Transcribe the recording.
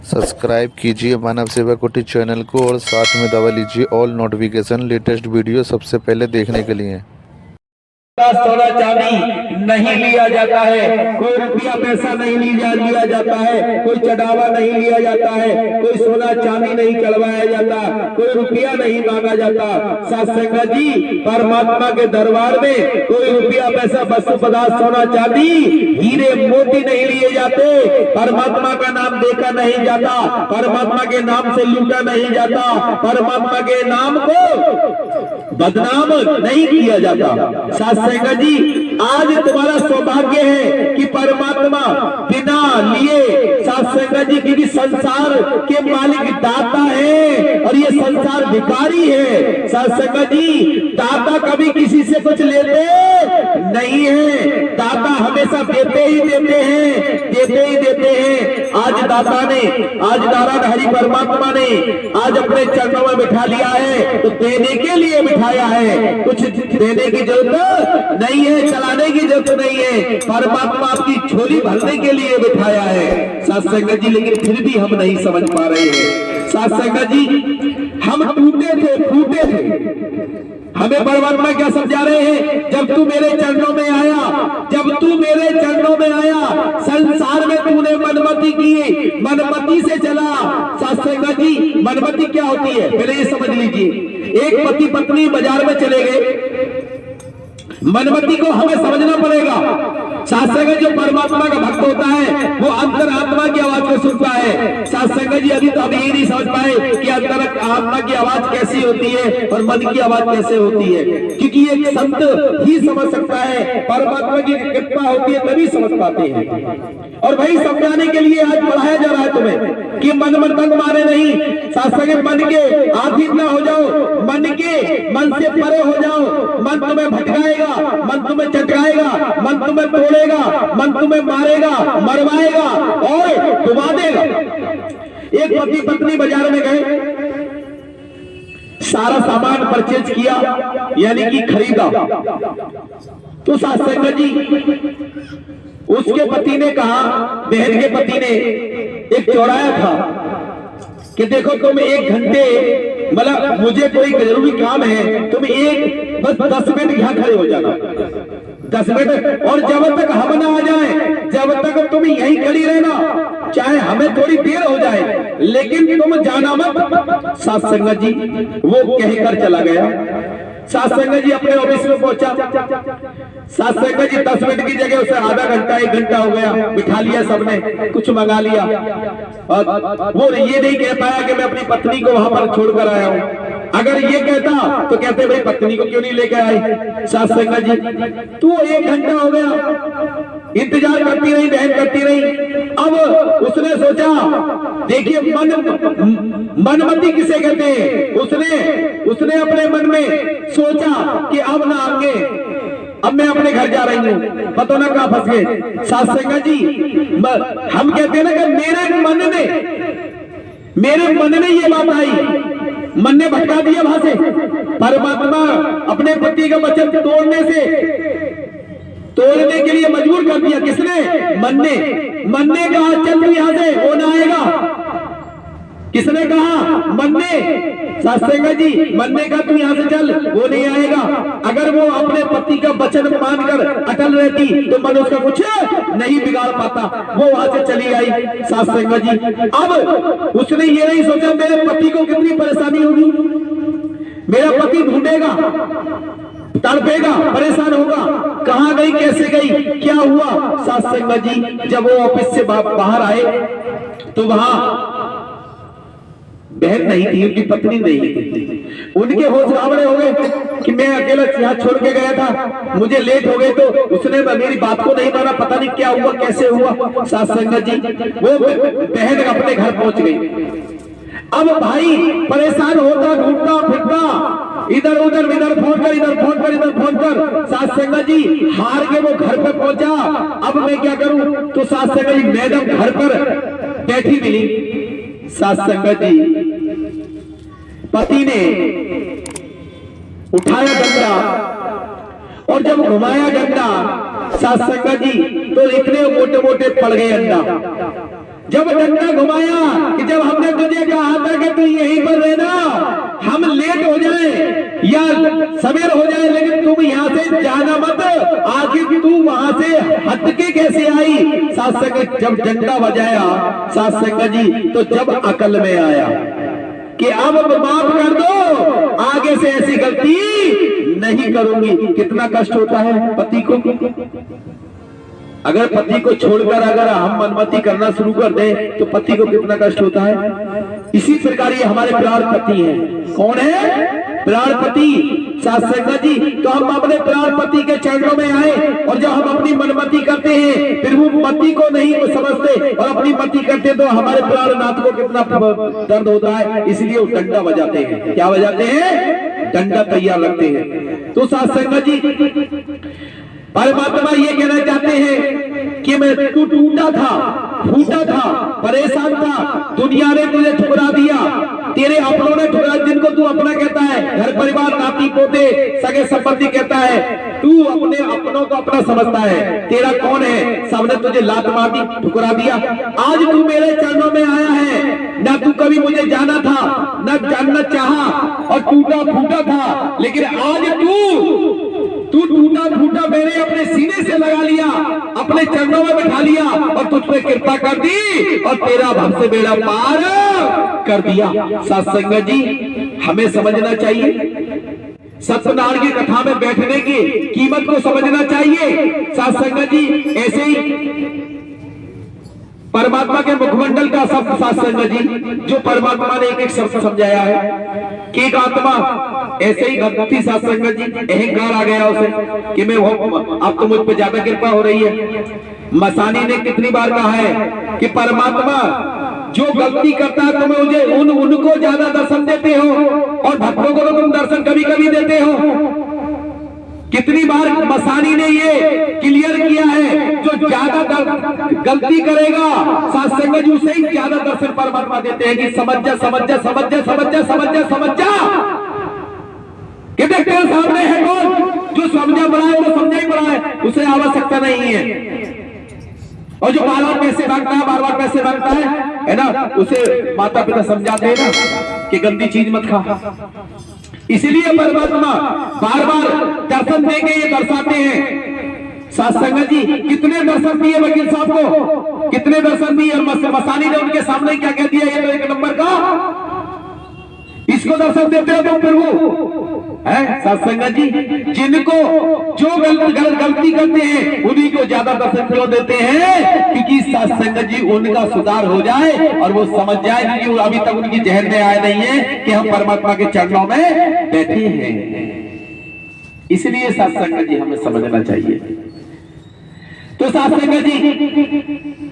Subscribe कीजिए मानव सेवा कुटीर चैनल को और साथ में दबा लीजिए ऑल नोटिफिकेशन लेटेस्ट वीडियो सबसे पहले देखने के लिए। सोना चांदी नहीं लिया जाता है, कोई रुपया पैसा नहीं लिया जाता है, कोई चढ़ावा नहीं लिया जाता है, कोई सोना चांदी नहीं चढ़वाया जाता, कोई रुपया नहीं मांगा जाता। सत्संग जी, परमात्मा के दरबार में कोई रुपया पैसा वस्तु पदार्थ सोना चांदी हीरे मोती नहीं लिए जाते। परमात्मा का नाम देखा नहीं जाता, परमात्मा के नाम से लूटा नहीं जाता, परमात्मा के नाम को बदनाम नहीं किया जाता। सत्संग जी, आज तुम्हारा सौभाग्य है कि परमात्मा बिना लिए सत्संग जी, क्योंकि संसार के मालिक दाता है और ये संसार भिखारी है। सत्संग जी, दाता कभी किसी से कुछ लेते नहीं है, दाता हमेशा देते ही देते हैं, देते ही देते हैं। आज दाता ने, आज नारायण हरि परमात्मा ने आज अपने चरणों में बिठा लिया है तो देने के लिए बिठाया है, कुछ देने की जरूरत नहीं है, चलाने की जरूरत नहीं है। परमात्मा आपकी झोली भरने के लिए बिठाया है सत्संग जी, लेकिन फिर भी हम नहीं समझ पा रहे हैं। सत्संग जी, हम टूटे थे, फूटे थे। हमें परमात्मा क्या समझा रहे हैं? जब तू मेरे चरणों में आया, जब तू मेरे चरणों में आया, संसार में तूने मनमति की, मनमति से चला। सत्संग जी, मनमति क्या होती है पहले ये समझ लीजिए। एक पति पत्नी बाजार में चले गए, मनमति को हमें समझना पड़ेगा। सत्संग जो परमात्मा का भक्त होता है वो अंतरात्मा की आवाज को सुनता है। सत्संग जी, अभी तो हम ये नहीं समझ पाए कि अंतरात्मा की आवाज कैसी होती है और मन की आवाज कैसे होती है, क्योंकि एक संत ही समझ सकता है, परमात्मा की कृपा होती है तभी समझ पाते हैं। और वही समझाने के लिए आज पढ़ाया जा रहा है तुम्हें कि मन मन तंग मारे नहीं। सत्संग, मन के आधीन ना हो जाओ, मन से परे हो जाओ। मन तुम्हें भटकाएगा, मन तुम्हें चटकाएगा, मन तुम्हें तोड़ेगा, मन तुम्हें मारेगा, मरवाएगा और डुबा देगा। एक पति पत्नी बाजार में गए, सारा सामान परचेज किया, यानी कि खरीदा। तो सत्संग जी, उसके पति ने कहा, बहन के पति ने एक चौराया था कि देखो तुम 1 घंटे, मतलब मुझे कोई जरूरी काम है, तुम बस 10 मिनट यहाँ खड़े हो जाना, 10 मिनट, और जब तक हम ना आ जाए, जब तक तुम यहीं खड़ी रहना, चाहे हमें थोड़ी देर हो जाए, लेकिन तुम जाना मत। सत्संग जी, वो कहकर चला गया। सत्संग जी अपने ऑफिस में पहुंचा। सत्संग जी 10 मिनट की जगह उसे आधा घंटा 1 घंटा हो गया, बिठा लिया सबने, कुछ मंगा लिया, और वो ये नहीं कह पाया कि मैं अपनी पत्नी को वहां पर छोड़कर आया हूं। अगर ये कहता तो कहते भाई पत्नी को क्यों नहीं लेकर आई। सत्संग जी, तू 1 घंटा हो गया, इंतजार करती रही, बहन करती रही। अब उसने सोचा, देखिए मनमति किसे कहते हैं, उसने अपने मन में सोचा कि अब ना आगे, अब मैं अपने घर जा रही हूँ, पता ना कहाँ फंस गए। सत्संग जी, हम कहते हैं ना कि मेरे मन में ये बात आई, मन ने भटका दिया वहां से। परमात्मा अपने पति का वचन तोड़ने के लिए मजबूर कर दिया। किसने? मन ने कहा चल तू यहां से, वो ना आएगा। किसने कहा? मन ने। सत्संग जी, मन ने कहा तू यहां से चल, वो नहीं आएगा। अगर वो अपने पति का वचन मानकर अटल रहती तो मन उसका कुछ नहीं बिगाड़ पाता, वो वहां से चली आई। सत्संग जी, अब उसने ये नहीं सोचा मेरे पति को कितनी परेशानी होगी, मेरा पति ढूंढेगा, तड़पेगा, परेशान होगा, कहां गई, कैसे गई, क्या हुआ। सत्संग जी, जब वो ऑफिस से बाहर आए तो वहां बहन नहीं थी, उनकी पत्नी नहीं थी। उनके होश गावड़े हो गए कि मैं अकेला यहाँ छोड़ के गया था, मुझे लेट हो गए, तो उसने मेरी बात को नहीं माना, पता नहीं क्या हुआ, कैसे हुआ। सत्संग जी, वो बहन अपने घर पहुंच गई। अब भाई परेशान होता, घूमता फिरता, इधर उधर, इधर फोन कर, इधर फोन कर, इधर फोन कर। सत्संग जी, हार के वो घर पे पहुंचा। अब मैं क्या करूं? तो सत्संग जी, मैडम घर पर बैठी मिली। सत्संग जी, पति ने उठाया डंडा और जब घुमाया डंडा, सत्संग जी, तो इतने मोटे मोटे पड़ गए अंडा। जब डंडा घुमाया कि जब हमने तुझे कहा था कि तू यहीं पर रहना, हम लेट हो जाए या सवेर हो जाए लेकिन तुम यहाँ से जाना मत, आखिर तू वहां से हट के कैसे आई। साथ संगत जब डंडा बजाया साथ संगत जी, तो जब अकल में आया कि अब माफ कर दो, आगे से ऐसी गलती नहीं करूंगी। कितना कष्ट होता है पति को, अगर पति को छोड़कर अगर हम मनमति करना शुरू कर दें तो पति को कितना कष्ट होता है। इसी प्रकार ये हमारे प्राण पति हैं। कौन है? प्राण पति साथ संगत जी। तो हम अपने प्राण पति के चरणों में आए और जब हम अपनी मनमति करते हैं फिर वो मति को नहीं समझते और अपनी मति करते तो हमारे प्राणनाथ को कितना दर्द होता है। इसलिए वो डंडा बजाते हैं। क्या बजाते हैं? डंडा तैयार रखते हैं। तो साथ संगत जी परमात्मा ये कहना चाहते हैं कि मैं तू टूटा था, फूटा था, परेशान था, दुनिया ने तुझे ठुकरा दिया, तेरे अपनों ने ठुकरा, जिनको तू अपना कहता है, घर परिवार नाती पोते सगे संबंधी कहता है, तू अपने अपनों को अपना समझता है। तेरा कौन है? सबने तुझे लात मार दी, ठुकरा दिया। आज तू मेरे चरणों में आया है, ना तू कभी मुझे जाना था ना जानना चाहा और टूटा फूटा था, लेकिन आज तू टूटा फूटा मैंने अपने सीने से लगा लिया, अपने चरणों में बैठा लिया और तुझ पे कृपा कर दी और तेरा भव से बेड़ा पार कर दिया। साथ संगत जी हमें समझना चाहिए, सत्यनारायण की कथा में बैठने की कीमत को समझना चाहिए। साथ संगत जी ऐसे ही परमात्मा के मुखमंडल का शब्द साथ संगत जी जो परमात्मा ने एक एक शब्द समझाया है कि एक आत्मा ऐसे ही गलती साथ संगत जी अहंकार आ गया उसे कि मैं अब तो मुझ पर ज्यादा कृपा हो रही है। मसानी ने कितनी बार कहा है कि परमात्मा जो गलती करता है तुम्हें मुझे उनको ज्यादा दर्शन देते हो और भक्तों को तो तुम दर्शन कभी कभी देते हो। कितनी बार मसानी ने ये क्लियर किया है, जो ज्यादा गलती करेगा साथ संगत जी उसे ही ज्यादा दर्शन परमात्मा देते हैं कि समझ जा समझ जा समझ जा समझ जा समझ जा समझ जा। कि देखते हो सामने है कौन जो समझा बड़ा है, वो समझा ही बड़ा है, उसे आवश्यकता नहीं है। और जो बार बार पैसे मांगता है, बार बार पैसे मांगता है ना, उसे माता पिता समझाते हैं ना कि गंदी चीज मत खा। इसीलिए परमात्मा बार बार दर्शन देके ये दर्शाते हैं। साथ संगत जी कितने दर्शन दिए वकील साहब को, कितने दर्शन दिए, और मसानी ने उनके सामने क्या कह दिया, ये तो एक नंबर का इसको दर्शन देते हो तुम प्रभु है। साथ संगत जी जिनको जो गलती करते हैं उन्हीं को ज्यादा दर्शन क्यों देते हैं? क्योंकि साथ संगत जी उनका सुधार हो जाए और वो समझ जाए, क्योंकि अभी तक उनकी जहन में आया नहीं है कि हम परमात्मा के चरणों में बैठे हैं। इसलिए साथ संगत जी हमें समझना चाहिए। तो साथ संगत जी